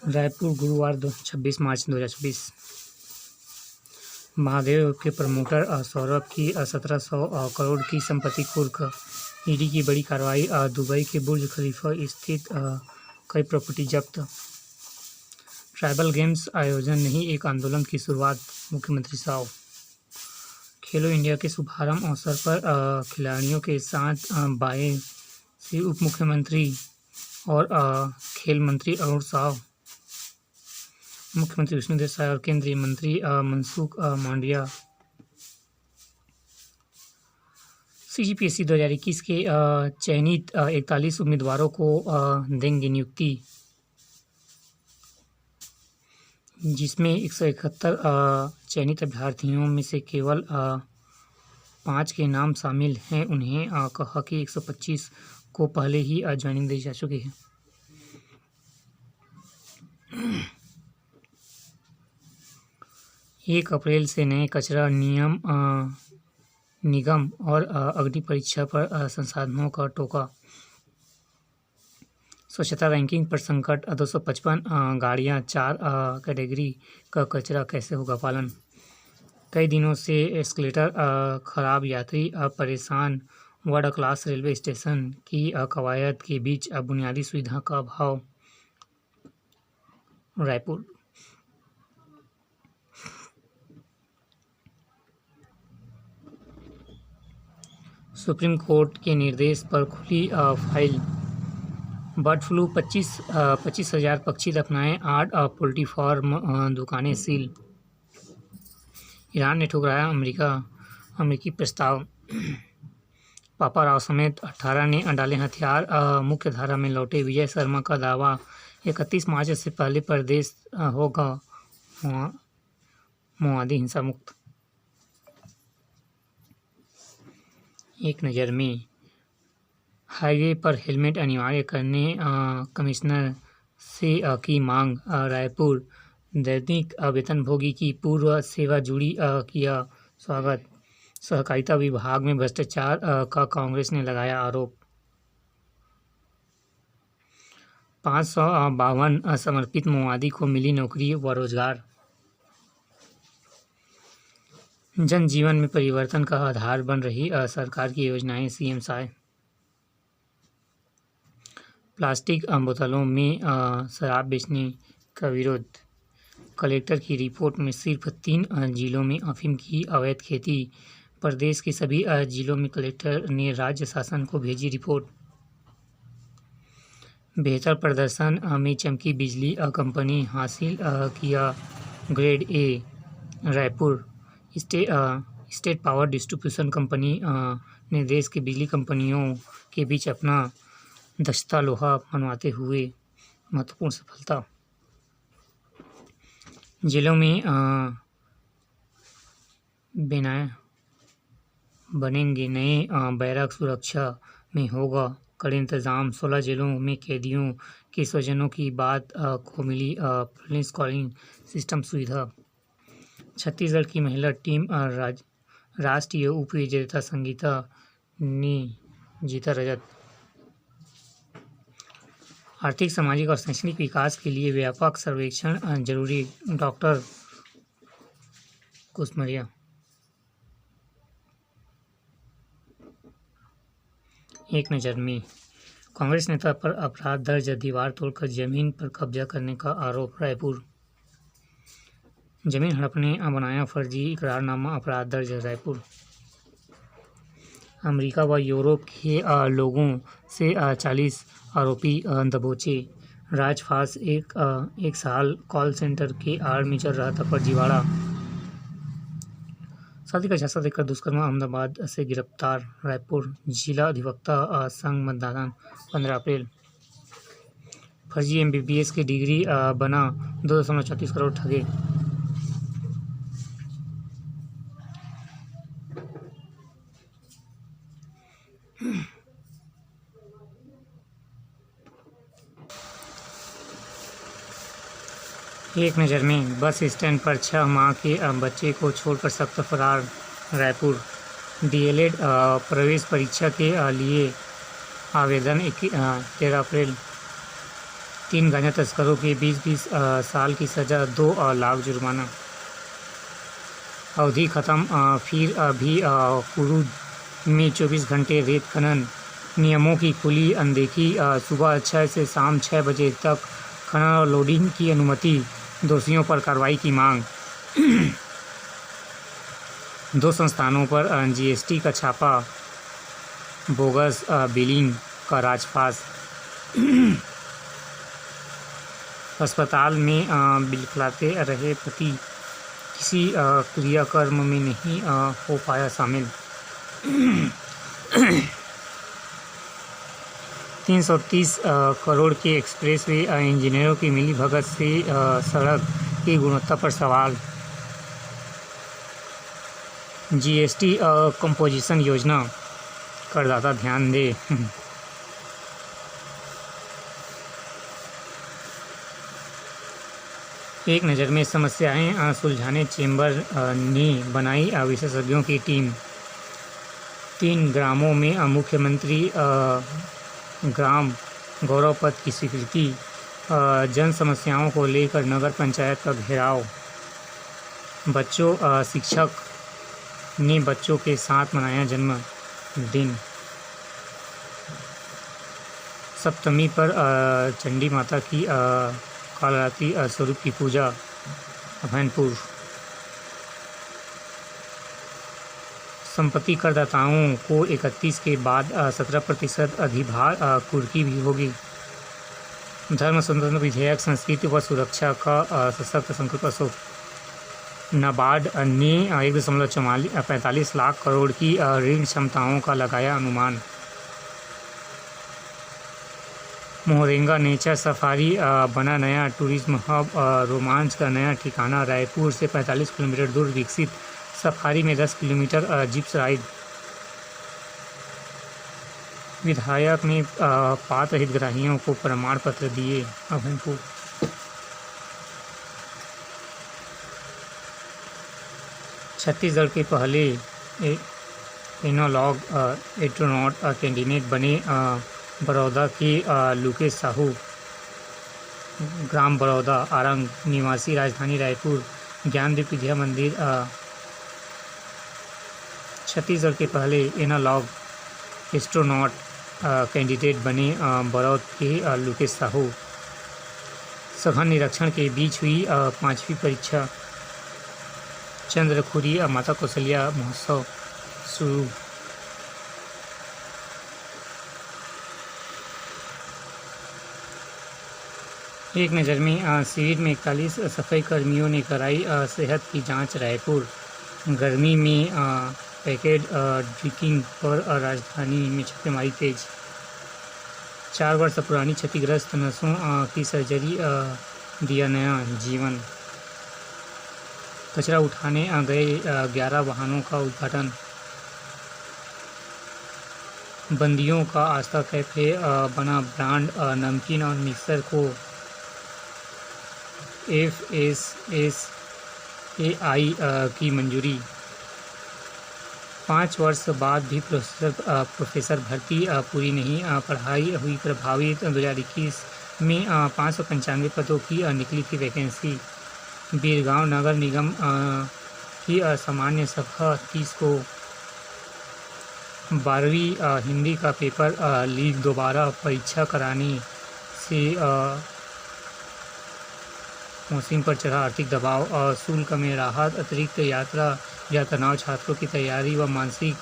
रायपुर गुरुवार 26 मार्च 2026। महादेव के प्रमोटर सौरभ की 1700 करोड़ की संपत्ति कुर्क। ईडी की बड़ी कार्रवाई, दुबई के बुर्ज खलीफा स्थित कई प्रॉपर्टी जब्त। ट्राइबल गेम्स आयोजन नहीं, एक आंदोलन की शुरुआत, मुख्यमंत्री साव। खेलो इंडिया के शुभारंभ अवसर पर खिलाड़ियों के साथ बाएं से उप मुख्यमंत्री और खेल मंत्री अरुण साव, मुख्यमंत्री विष्णुदेव साय और केंद्रीय मंत्री मनसुख मांडविया। सीजीपीएससी 2021 के चयनित 41 उम्मीदवारों को देंगे नियुक्ति, जिसमें 171 चयनित अभ्यर्थियों में से केवल 5 के नाम शामिल हैं। उन्हें कहा कि 125 को पहले ही ज्वाइनिंग दी जा चुकी है। एक अप्रैल से नए कचरा निगम और अग्नि परीक्षा पर संसाधनों का टोका। स्वच्छता रैंकिंग पर संकट, 255 गाड़ियां, 4 कैटेगरी का कचरा, कैसे होगा पालन। कई दिनों से एस्केलेटर खराब, यात्री परेशान। वर्ल्ड क्लास रेलवे स्टेशन की कवायद के बीच बुनियादी सुविधा का अभाव। रायपुर। सुप्रीम कोर्ट के निर्देश पर खुली फाइल। बर्ड फ्लू, 25,000 पक्षी दफनाए, 8 पोल्ट्री फार्म दुकानें सील। ईरान ने ठुकराया अमेरिकी प्रस्ताव। पापा राव समेत 18 ने डाले हथियार, मुख्य धारा में लौटे। विजय शर्मा का दावा, 31 मार्च से पहले प्रदेश होगा माओवादी हिंसा मुक्त। एक नज़र में। हाईवे पर हेलमेट अनिवार्य करने कमिश्नर से की मांग। रायपुर। दैनिक वेतनभोगी की पूर्व सेवा जुड़ी किया स्वागत। सहकारिता विभाग में भ्रष्टाचार का कांग्रेस ने लगाया आरोप। 552 समर्पित माओवादी को मिली नौकरी व रोजगार। जनजीवन में परिवर्तन का आधार बन रही सरकार की योजनाएं, सीएम साय। प्लास्टिक बोतलों में शराब बेचने का विरोध। कलेक्टर की रिपोर्ट में सिर्फ 3 जिलों में अफीम की अवैध खेती। प्रदेश के सभी जिलों में कलेक्टर ने राज्य शासन को भेजी रिपोर्ट। बेहतर प्रदर्शन में चमकी बिजली कंपनी, हासिल किया grade A. Raipur. State power distribution company ने देश की बिजली कंपनियों के बीच अपना दक्षता लोहा मनवाते हुए महत्वपूर्ण सफलता। जिलों में बनेंगे नए बैरक, सुरक्षा में होगा कड़े इंतजाम। 16 जिलों में कैदियों के स्वजनों की बात को मिली पुलिस कॉलिंग सिस्टम सुविधा। छत्तीसगढ़ की महिला टीम राष्ट्रीय उप विजेता संगीता ने जीता रजत। आर्थिक, सामाजिक और शैक्षणिक विकास के लिए व्यापक सर्वेक्षण जरूरी, डॉक्टर कुसमरिया। एक नज़र में। कांग्रेस नेता पर अपराध दर्ज, दीवार तोड़कर जमीन पर कब्जा करने का आरोप। रायपुर। जमीन हड़पने बनाया फर्जी इकरारनामा, अपराध दर्ज। रायपुर। अमेरिका व यूरोप के लोगों से 40 आरोपी दबोचे। राजफास एक साल कॉल सेंटर के आड़ में चल रहा था फर्जीवाड़ा। शादी का झांसा देकर दुष्कर्म, अहमदाबाद से गिरफ्तार। रायपुर। जिला अधिवक्ता संघ मतदान 15 अप्रैल। फर्जी MBBS की डिग्री बना 2.34 करोड़ ठगे। एक नज़र में। बस स्टैंड पर 6 माह के बच्चे को छोड़कर सख्त फरार। रायपुर। DLED प्रवेश परीक्षा के लिए आवेदन 13 अप्रैल। 3 गांजा तस्करों के 20-20 साल की सज़ा, 2 लाख जुर्माना। अवधि खत्म, फिर भी कुरूद में 24 घंटे रेत खनन, नियमों की खुली अनदेखी। सुबह 6 से शाम 6 बजे तक खनन और लोडिंग की अनुमति, दोषियों पर कार्रवाई की मांग। 2 संस्थानों पर जीएसटी का छापा, बोगस बिलिंग का राजफाश। अस्पताल में बिलखलाते रहे पति, किसी क्रियाकर्म में नहीं हो पाया शामिल। 330 करोड़ के एक्सप्रेसवे, इंजीनियरों की मिलीभगत से सड़क की गुणवत्ता पर सवाल। जीएसटी कंपोजिशन योजना, करदाता ध्यान दे। एक नज़र में समस्याएं सुलझाने चेंबर ने बनाई विशेषज्ञों की टीम। 3 ग्रामों में मुख्यमंत्री ग्राम गौरव पद की स्वीकृति। जन समस्याओं को लेकर नगर पंचायत का घेराव। शिक्षक ने बच्चों के साथ मनाया जन्मदिन। सप्तमी पर चंडी माता की कालरात्रि स्वरूप की पूजा, अभयनपुर। संपत्ति करदाताओं को 31 के बाद 17% अधिभार कुर्की भी होगी। धर्म स्वतंत्रता विधेयक, संस्कृति व सुरक्षा का सशक्त संकल्प अशोक। नाबार्ड ने 1.45 लाख करोड़ की ऋण क्षमताओं का लगाया अनुमान। मोहरेंगा नेचर सफारी बना नया टूरिज्म हब, रोमांच का नया ठिकाना। रायपुर से 45 किलोमीटर दूर विकसित सफारी में 10 किलोमीटर जिप्स राइड। विधायक ने पात्र हितग्राहियों को प्रमाण पत्र दिए, अभयपुर। छत्तीसगढ़ के पहले एनालॉग एस्ट्रोनॉट कैंडिडेट बने बड़ौदा के लुकेश साहू। ग्राम बड़ौदा, आरंग निवासी, राजधानी रायपुर। ज्ञानदीप विद्या मंदिर। छत्तीसगढ़ के पहले एनालॉग एस्ट्रोनॉट कैंडिडेट बने बड़ौद के लुकेश साहू। सघन निरीक्षण के बीच हुई 5वीं परीक्षा। चंद्रखुरी माता कौशल्या महोत्सव शुरू। एक नज़र में शिविर में 41 सफाई कर्मियों ने कराई सेहत की जांच। रायपुर। गर्मी में पैकेट ड्रिंकिंग पर राजधानी में छापेमारी तेज। 4 वर्ष पुरानी क्षतिग्रस्त नसों की सर्जरी, दिया नया जीवन। कचरा उठाने गए 11 वाहनों का उद्घाटन। बंदियों का आस्था कैफे बना ब्रांड। नमकीन और मिक्सर को FSSAI की मंजूरी। 5 वर्ष बाद भी प्रोफेसर भर्ती पूरी नहीं, पढ़ाई हुई प्रभावित। 2021 में 595 पदों की निकली थी वैकेंसी। बीरगांव नगर निगम की सामान्य सभा 30 को। 12वीं हिंदी का पेपर लीक, दोबारा परीक्षा कराने से मौसम पर चढ़ा आर्थिक दबाव। शुल्क में राहत, अतिरिक्त यात्रा या तनाव, छात्रों की तैयारी व मानसिक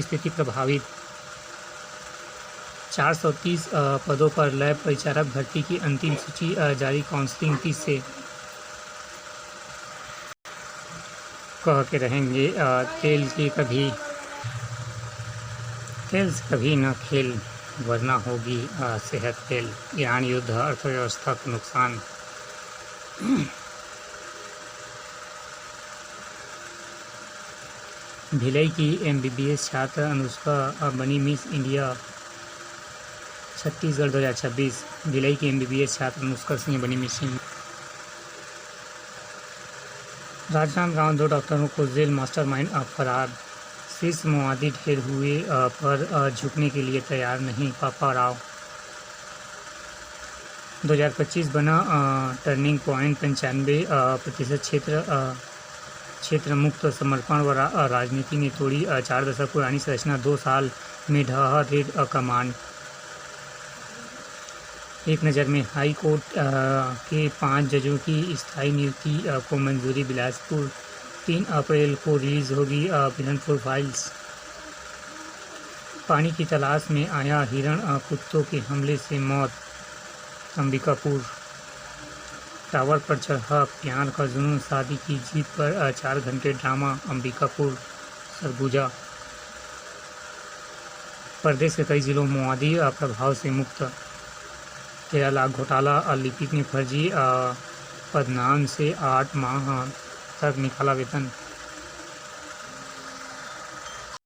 स्थिति प्रभावित। 430 पदों पर लैब परिचारक भर्ती की अंतिम सूची जारी। काउंसलिंग 30 से। कह के रहेंगे तेल से कभी न खेल, वरना होगी सेहत फेल। ईरान युद्ध, अर्थव्यवस्था को नुकसान। भिलाई की MBBS छात्र अनुष्का बनी मिस इंडिया छत्तीसगढ़ 2026। भिलाई की MBBS छात्र अनुष्का सिंह बनी मिस इंडिया। राजनांदगांव, 2 डॉक्टरों को जेल, मास्टरमाइंड फरार। शीर्ष माओवादी ढेर हुए पर झुकने के लिए तैयार नहीं, पापा राव। 2025 बना टर्निंग पॉइंट 95% क्षेत्र मुक्त समर्पण व राजनीति ने तोड़ी 4 दशक पुरानी संरचना, 2 साल में ढहा रेड कमांड। एक नज़र में हाई कोर्ट के 5 जजों की स्थायी नियुक्ति को मंजूरी। बिलासपुर 3 अप्रैल को रिलीज होगी पिलनपुर फाइल्स। पानी की तलाश में आया हिरण, कुत्तों के हमले से मौत। अंबिकापुर टावर पर चढ़ा प्यार का जुनून, शादी की जीत पर 4 घंटे ड्रामा। अंबिकापुर सरगुजा प्रदेश के कई जिलों माओवादी प्रभाव से मुक्त। 13 लाख घोटाला, लिपिक ने फर्जी पदनाम से 8 माह तक निकाला वेतन।